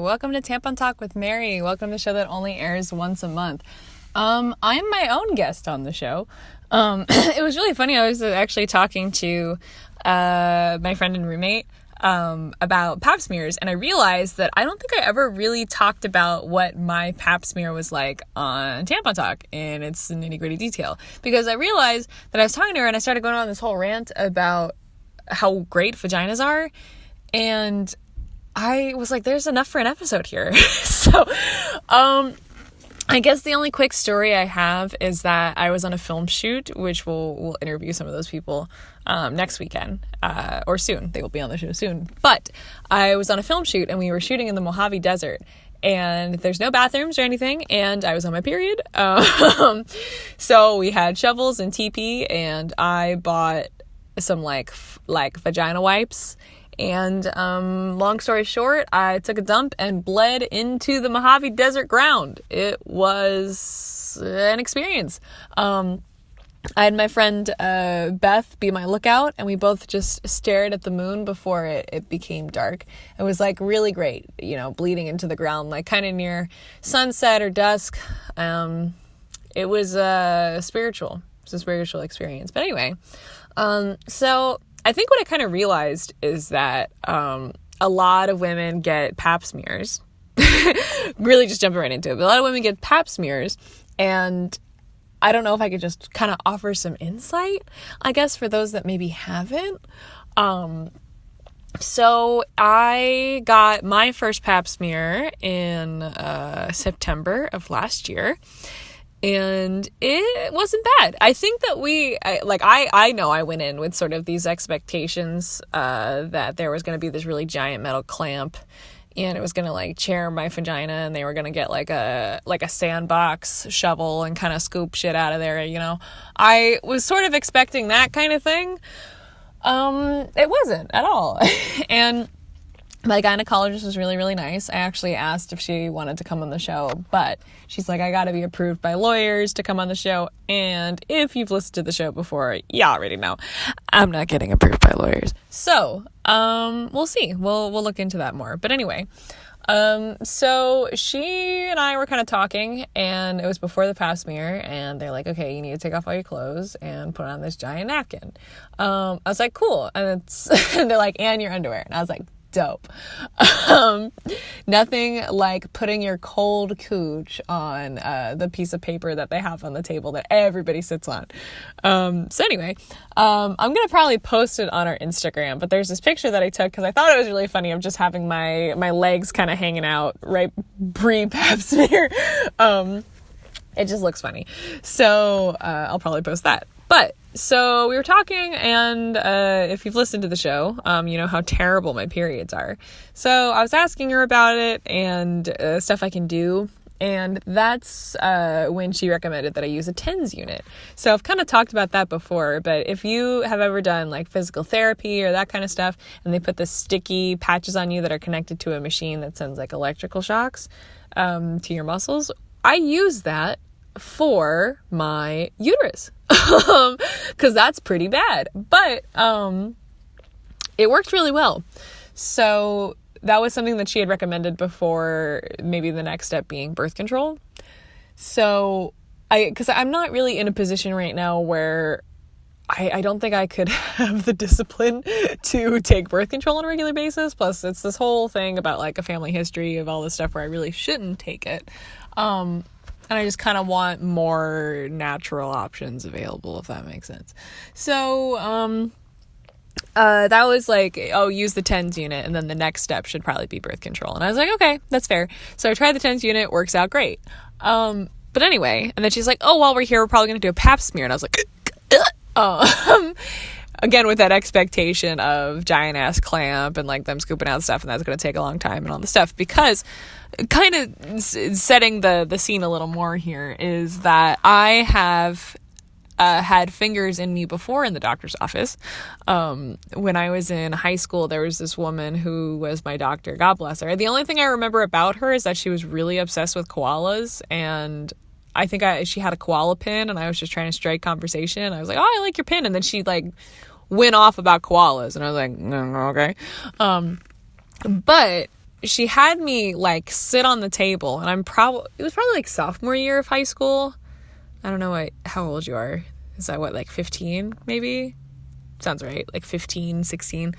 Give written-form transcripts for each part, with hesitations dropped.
Welcome to Tampon Talk with Mary. Welcome to the show that only airs once a month. I'm my own guest on the show. It was really funny. I was actually talking to my friend and roommate about Pap Smears, and I realized that I don't think I ever really talked about what my Pap Smear was like on Tampon Talk in its nitty-gritty detail, because I realized that I was talking to her and I started going on this whole rant about how great vaginas are, and I was like, there's enough for an episode here. So, I guess the only quick story I have is that I was on a film shoot, which we'll interview some of those people next weekend, or soon. They will be on the show soon. But I was on a film shoot, and we were shooting in the Mojave Desert, and there's no bathrooms or anything, and I was on my period. So we had shovels and TP, and I bought some like vagina wipes. And long story short, I took a dump and bled into the Mojave Desert ground. It was an experience. I had my friend Beth be my lookout, and we both just stared at the moon before it became dark. It was like really great, bleeding into the ground, like kind of near sunset or dusk. It was spiritual. It was a spiritual experience. But anyway, so I think what I kind of realized is that a lot of women get Pap smears. Really just jumping right into it. But a lot of women get Pap smears, and I don't know if I could just kind of offer some insight, I guess, for those that maybe haven't. So I got my first Pap smear in September of last year. And it wasn't bad. I think that I know I went in with sort of these expectations that there was going to be this really giant metal clamp, and it was going to like chair my vagina, and they were going to get like a sandbox shovel and kind of scoop shit out of there. I was sort of expecting that kind of thing. It wasn't at all. And my gynecologist was really, really nice. I actually asked if she wanted to come on the show, but she's like, I gotta be approved by lawyers to come on the show. And if you've listened to the show before, you already know I'm not getting approved by lawyers. So, we'll see. We'll look into that more. But anyway, so she and I were kind of talking, and it was before the Pap smear, and they're like, okay, you need to take off all your clothes and put on this giant napkin. I was like, cool. And and they're like, and your underwear. And I was like, dope. Nothing like putting your cold cooch on the piece of paper that they have on the table that everybody sits on. So anyway, I'm gonna probably post it on our Instagram, but there's this picture that I took because I thought it was really funny of just having my legs kind of hanging out right pre-Pap smear. It just looks funny. So I'll probably post that. But so we were talking, and if you've listened to the show, you know how terrible my periods are. So I was asking her about it and stuff I can do, and that's when she recommended that I use a TENS unit. So I've kind of talked about that before, but if you have ever done like physical therapy or that kind of stuff, and they put the sticky patches on you that are connected to a machine that sends like electrical shocks to your muscles, I use that for my uterus. Because that's pretty bad, but it worked really well. So that was something that she had recommended before, maybe the next step being birth control. So because I'm not really in a position right now where I don't think I could have the discipline to take birth control on a regular basis. Plus it's this whole thing about like a family history of all this stuff where I really shouldn't take it. And I just kind of want more natural options available, if that makes sense. So, that was like, use the TENS unit, and then the next step should probably be birth control. And I was like, okay, that's fair. So I tried the TENS unit, works out great. But anyway, and then she's like, while we're here, we're probably going to do a Pap smear. And I was like, again, with that expectation of giant ass clamp and like them scooping out stuff, and that's going to take a long time and all the stuff, because kind of setting the scene a little more here is that I have had fingers in me before in the doctor's office. When I was in high school, there was this woman who was my doctor. God bless her. The only thing I remember about her is that she was really obsessed with koalas, and I think she had a koala pin, and I was just trying to strike conversation, and I was like, I like your pin, and then she like went off about koalas, and I was like, okay. But she had me like sit on the table, and it was probably like sophomore year of high school. I don't know how old you are. Is that what, like 15 maybe? Sounds right. Like 15, 16.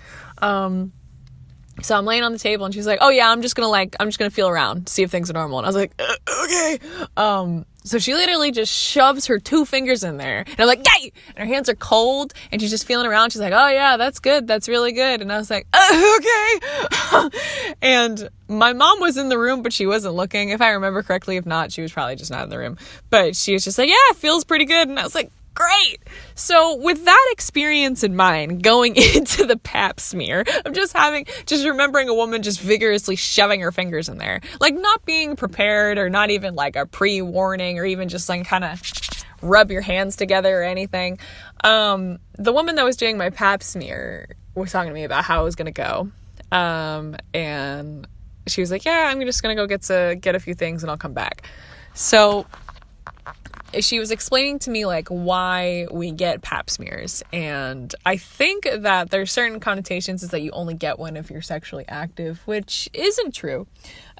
So I'm laying on the table, and she's like, oh yeah, I'm just gonna feel around, see if things are normal. And I was like, okay. So she literally just shoves her 2 fingers in there, and I'm like, yay! And her hands are cold, and she's just feeling around. She's like, oh yeah, that's good. That's really good. And I was like, okay. And my mom was in the room, but she wasn't looking, if I remember correctly. If not, she was probably just not in the room. But she was just like, yeah, it feels pretty good. And I was like, great. So with that experience in mind, going into the Pap smear, I'm just remembering a woman just vigorously shoving her fingers in there, like not being prepared, or not even like a pre-warning, or even just like kind of rub your hands together or anything. The woman that was doing my Pap smear was talking to me about how it was going to go. And she was like, yeah, I'm just going to go get a few things and I'll come back. So she was explaining to me like why we get Pap smears, and I think that there's certain connotations is that you only get one if you're sexually active, which isn't true.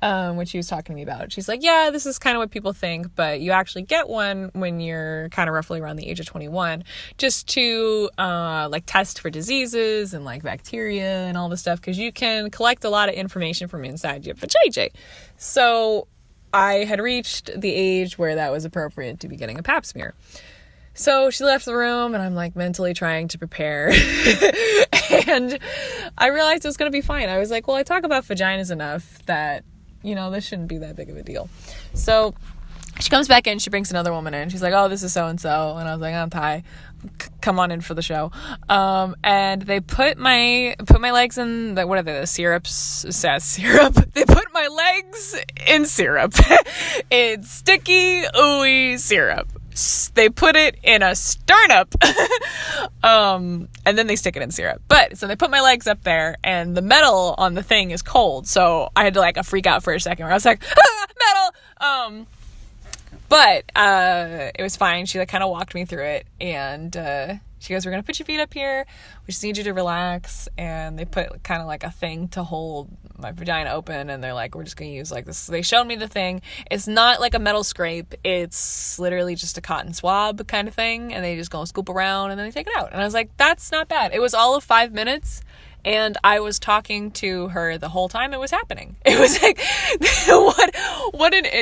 What she was talking to me about, she's like, yeah, this is kind of what people think, but you actually get one when you're kind of roughly around the age of 21, just to like test for diseases and like bacteria and all this stuff, because you can collect a lot of information from inside your vajayjay. So I had reached the age where that was appropriate to be getting a Pap smear. So she left the room, and I'm like mentally trying to prepare. And I realized it was going to be fine. I was like, well, I talk about vaginas enough that, this shouldn't be that big of a deal. So she comes back in, she brings another woman in. She's like, oh, this is so-and-so. And I was like, I'm Ty. Come on in for the show. And they put my legs in the syrups? It says syrup. They put my legs in syrup. It's sticky, ooey syrup. They put it in a sternum. And then they stick it in syrup. So they put my legs up there, and the metal on the thing is cold. So I had to like freak out for a second where I was like, metal! But it was fine. She like kind of walked me through it, and she goes, we're going to put your feet up here. We just need you to relax. And they put kind of like a thing to hold my vagina open, and they're like, we're just going to use like this. So they showed me the thing. It's not like a metal scrape. It's literally just a cotton swab kind of thing, and they just go scoop around, and then they take it out. And I was like, that's not bad. It was all of 5 minutes. And I was talking to her the whole time it was happening. It was like,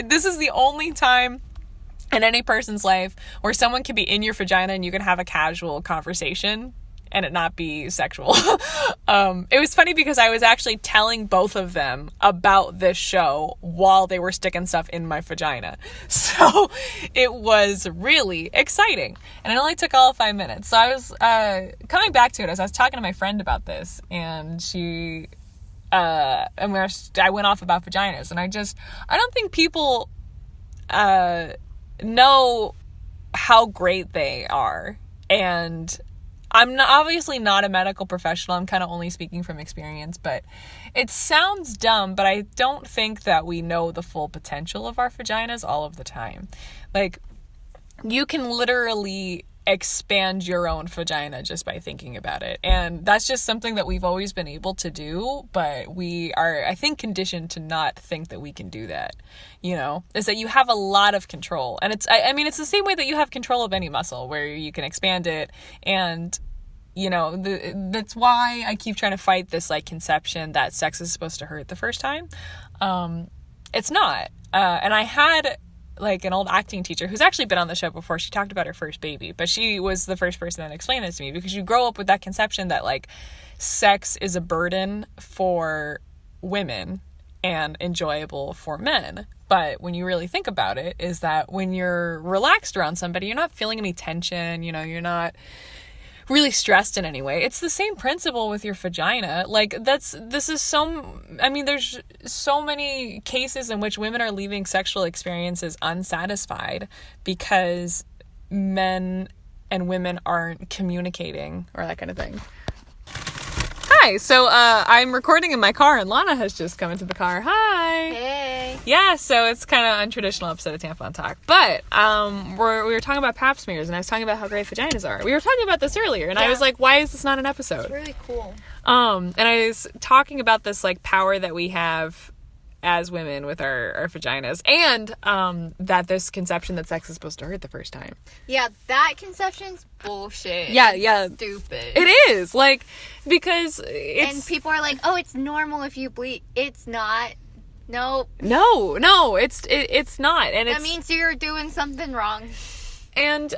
this is the only time in any person's life where someone can be in your vagina and you can have a casual conversation and it not be sexual. It was funny because I was actually telling both of them about this show while they were sticking stuff in my vagina. So it was really exciting. And it only took all of 5 minutes. So I was coming back to it as I was talking to my friend about this, and I went off about vaginas, and I don't think people know how great they are. And I'm obviously not a medical professional. I'm kind of only speaking from experience, but it sounds dumb, but I don't think that we know the full potential of our vaginas all of the time. Like, you can literally expand your own vagina just by thinking about it. And that's just something that we've always been able to do, but we are, I think, conditioned to not think that we can do that. Is that you have a lot of control. And it's the same way that you have control of any muscle, where you can expand it. And, that's why I keep trying to fight this like conception that sex is supposed to hurt the first time. It's not. And I had like an old acting teacher who's actually been on the show before. She talked about her first baby, but she was the first person that explained this to me, because you grow up with that conception that like sex is a burden for women and enjoyable for men. But when you really think about it, is that when you're relaxed around somebody, you're not feeling any tension, you're not really stressed in any way. It's the same principle with your vagina. Like, there's so many cases in which women are leaving sexual experiences unsatisfied because men and women aren't communicating or that kind of thing. Hi, so I'm recording in my car, and Lana has just come into the car. Hi. Hey. Yeah, so it's kind of untraditional episode of Tampon Talk. But we were talking about Pap Smears, and I was talking about how great vaginas are. We were talking about this earlier, and I was like, why is this not an episode? It's really cool. And I was talking about this, like, power that we have as women with our vaginas, and that this conception that sex is supposed to hurt the first time. Yeah, that conception's bullshit. Yeah. Stupid. It is, like, because it's... And people are like, oh, it's normal if you bleed. It's not. Nope. No, it's not, and that means you're doing something wrong. And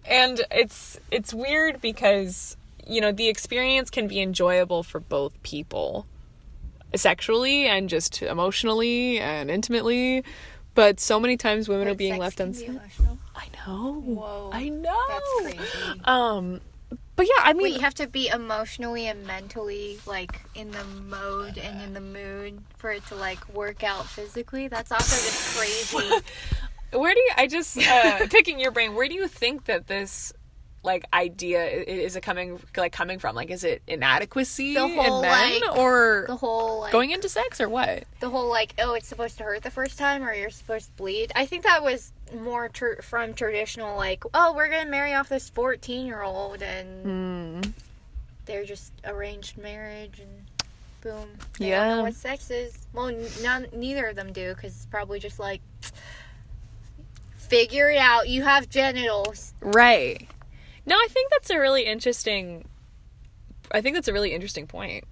and it's weird because, you know, the experience can be enjoyable for both people, sexually and just emotionally and intimately, but so many times women are being left unsaid. I know. Whoa. I know. That's crazy. But yeah, I mean... Wait, you have to be emotionally and mentally, like, in the mode and in the mood for it to, like, work out physically? That's also just crazy. Where do you... I just... picking your brain, where do you think that this, like, idea is it coming from? Like, is it inadequacy in men? Like, or the whole, like... going into sex, or what? The whole, like, oh, it's supposed to hurt the first time, or you're supposed to bleed. I think that was more from traditional, like, oh, we're gonna marry off this 14-year-old, and they're just arranged marriage, and boom. They don't know what sex is. Well, neither of them do, because it's probably just like, figure it out. You have genitals. Right. No, I think that's a really interesting point.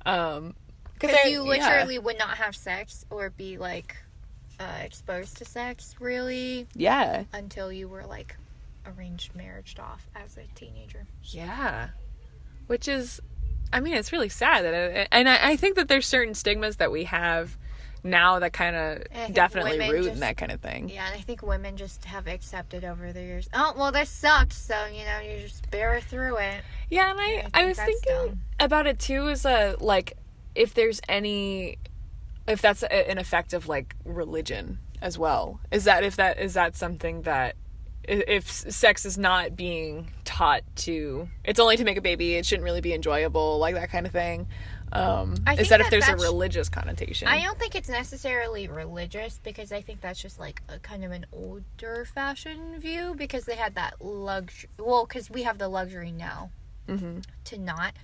Because you literally would not have sex or be, like, exposed to sex, really. Yeah. Until you were, like, arranged marriaged off as a teenager. Yeah. Which is, I mean, it's really sad that and I think that there's certain stigmas that we have now that kind of definitely root in that kind of thing. Yeah, and I think women just have accepted over the years, oh, well, this sucks, so, you know, you just bear through it. Yeah, and I was thinking about it, too, as like, if that's an effect of, like, religion as well. Is that something that, if sex is not being taught to, it's only to make a baby, it shouldn't really be enjoyable, like that kind of thing. Is that if there's a religious connotation? I don't think it's necessarily religious, because I think that's just, like, a kind of an older fashioned view, because they had that luxury, well, because we have the luxury now to not,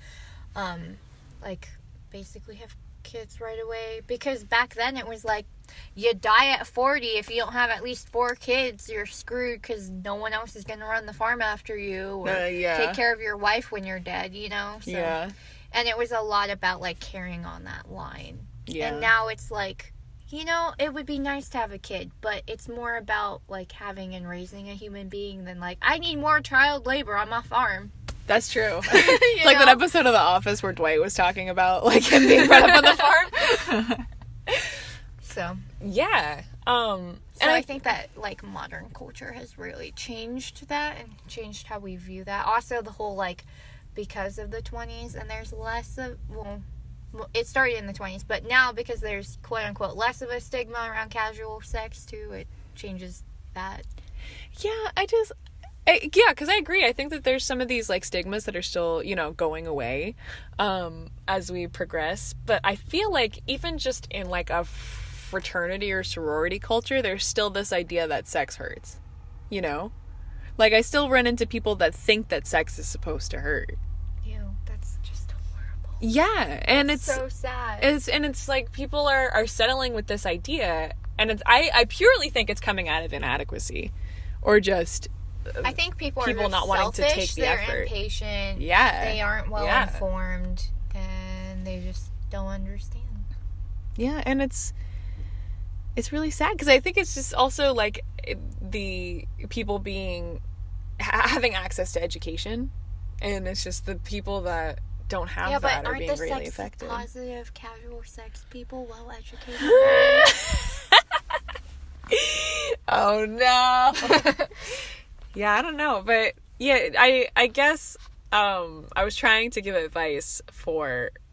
like, basically have kids right away, because back then it was like, you die at 40 if you don't have at least 4 kids, you're screwed, because no one else is going to run the farm after you, or take care of your wife when you're dead, you know? So, yeah. And it was a lot about, like, carrying on that line. Yeah. And now it's like, you know, it would be nice to have a kid, but it's more about, like, having and raising a human being than, like, I need more child labor on my farm. That's true. It's like that episode of The Office where Dwight was talking about, like, him being brought up on the farm. So. Yeah. So I think that, like, modern culture has really changed that and changed how we view that. Also, the whole, like, because of the 20s, and there's less of, well, it started in the 20s, but now because there's, quote-unquote, less of a stigma around casual sex, too, it changes that. Yeah, because I agree. I think that there's some of these, like, stigmas that are still, you know, going away as we progress. But I feel like even just in, like, a fraternity or sorority culture, there's still this idea that sex hurts, you know? Like, I still run into people that think that sex is supposed to hurt. Ew, that's just horrible. Yeah, and it's so sad. It's like people are settling with this idea, and I purely think it's coming out of inadequacy, or just... I think people are not wanting to take the effort. They're impatient. Yeah. They aren't well informed, and they just don't understand. Yeah, and it's really sad, because I think it's just also, like, the people having access to education, and it's just the people that don't have that are being really affected. Yeah, but aren't the positive casual sex people well educated? Oh no. Yeah, I don't know, but yeah, I guess I was trying to give advice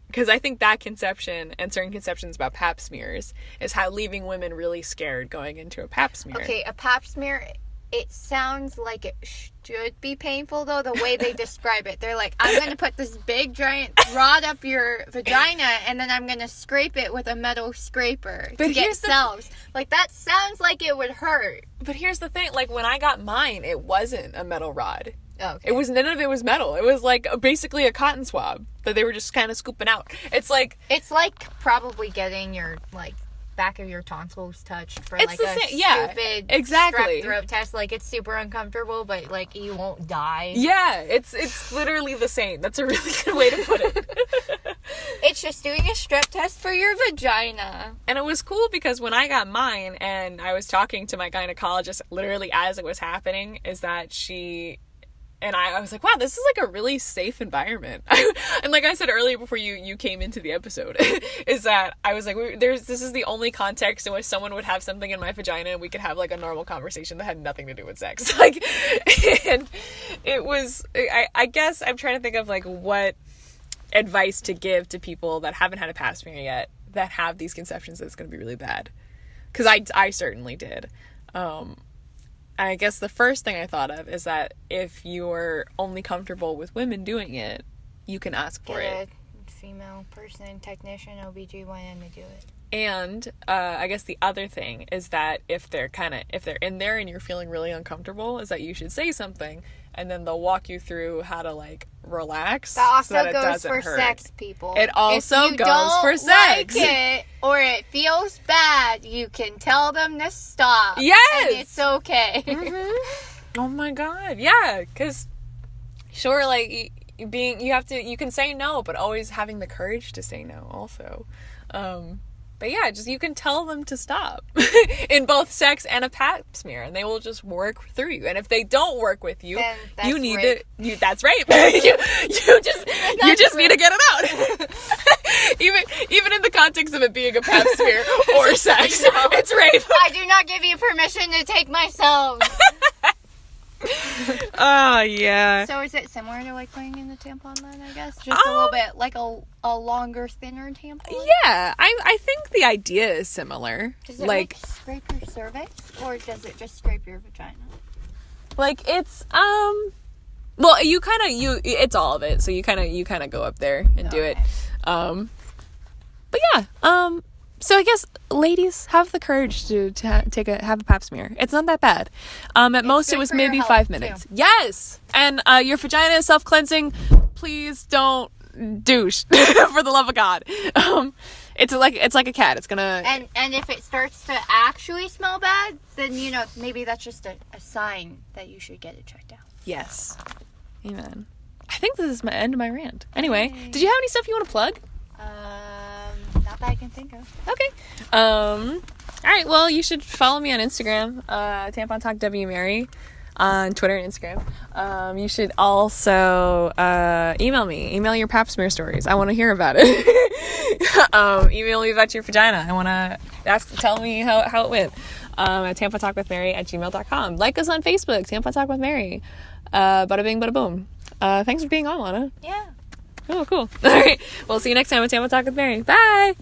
because I think that conception and certain conceptions about Pap smears is how leaving women really scared going into a Pap smear. Okay, a Pap smear it sounds like it should be painful, though, the way they describe it. They're like, I'm going to put this big, giant rod up your vagina, and then I'm going to scrape it with a metal scraper to get cells. Like, that sounds like it would hurt. But here's the thing. Like, when I got mine, it wasn't a metal rod. Oh, okay. It was, none of it was metal. It was, like, basically a cotton swab that they were just kind of scooping out. It's like probably getting your, like, back of your tonsils touched for like a stupid exactly strep throat test. Like, it's super uncomfortable, but like you won't die. Yeah, it's literally the same. That's a really good way to put it. It's just doing a strep test for your vagina. And it was cool because when I got mine and I was talking to my gynecologist literally as it was happening, is that she and I was like, wow, this is like a really safe environment. And like I said earlier before you came into the episode, is that I was like, this is the only context in which someone would have something in my vagina and we could have like a normal conversation that had nothing to do with sex. Like, and it was, I guess I'm trying to think of like what advice to give to people that haven't had a pap smear yet, that have these conceptions that it's going to be really bad. Because I certainly did. I guess the first thing I thought of is that if you're only comfortable with women doing it, you can ask for it. A female person, technician, OBGYN to do it. And I guess the other thing is that if they're in there and you're feeling really uncomfortable, is that you should say something, and then they'll walk you through how to like relax. That also so that goes for hurt. Sex, people. It also goes for sex. Like it, or it feels bad, you can tell them to stop. Yes, and it's okay. Mm-hmm. Oh my god, yeah, because sure, like you can say no, but always having the courage to say no also. But yeah, just you can tell them to stop in both sex and a pap smear, and they will just work through you. And if they don't work with you, you need rape. That's rape. you just need to get it out. even in the context of it being a pap smear or sex, it's rape. I do not give you permission to take myself. Oh, yeah. So is it similar to like putting in the tampon then, I guess? Just a little bit like a longer, thinner tampon? Yeah, I think the idea is similar. Does it like scrape your cervix, or does it just scrape your vagina? Like it's well, it's all of it. So you kind of go up there and do it. But yeah, so I guess ladies, have the courage to have a pap smear. It's not that bad. At most it was maybe 5 minutes. Too. Yes. And your vagina is self-cleansing. Please don't douche for the love of God. It's like a cat. It's gonna and if it starts to actually smell bad, then maybe that's just a sign that you should get it checked out. Yes. Amen. I think this is my end of my rant. Anyway, did you have any stuff you want to plug? Not that I can think of. Okay. All right. Well, you should follow me on Instagram, Tampon Talk W Mary, on Twitter and Instagram. You should also email me. Email your pap smear stories. I want to hear about it. Email me about your vagina. I want to tell me how it went. At tampontalkwithmary@gmail.com. Like us on Facebook, Tampon Talk with Mary. Bada bing, bada boom. Thanks for being on, Lana. Yeah. Oh, cool. All right. We'll see you next time with Tampon Talk with Mary. Bye.